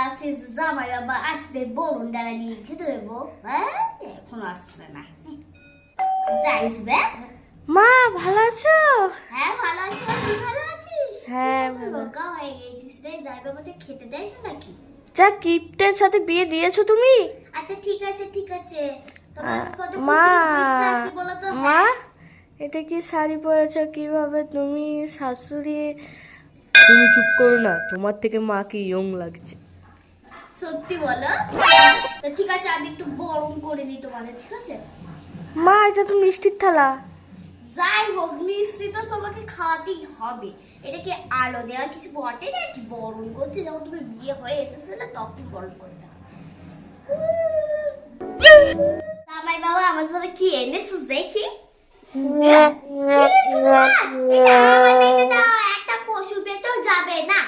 আসে যে জামাই বাবা আসবে বরুণ ডালা নিয়ে খেতে দেবো, হ্যাঁ এখন আসবে না, যাইসবে। মা ভালো আছো? হ্যাঁ ভালো আছি, তুই ভালো আছিস? হ্যাঁ, তুই তো ভালো। রোগা হয়ে গেছিস রে, জামাই বাবাকে খেতে দেয় না নাকি? যা গিফটের সাথে বিয়ে দিয়েছো তুমি। আচ্ছা ঠিক আছে ঠিক আছে, তোমার কত মা বিশ্বাসী বলো তো। মা হ্যাঁ এটা কি শাড়ি পরেছো কিভাবে তুমি? শাশুড়ি তুমি চুপ করো না, তোমার থেকে মাকে ইয়ং লাগছে। সত্যি বলো তো, ঠিক আছে আমি একটু গরম করে নিই তোমাদের, ঠিক আছে? মা এটা তো মিষ্টির থালা। যাই হোক মিষ্টি তো তোমাকে খাওয়াতেই হবে, এটা কি আলো দেওয়ার কিছু বটে নাকি? বরণ করছে যখন তুমি বিয়ে হয়ে এসেছিলে তখন বরণ করতে হবে। জামাই বাবা আমার জন্য কি এনেছিস দেখি। একটা পশু পেতেও যাবে না,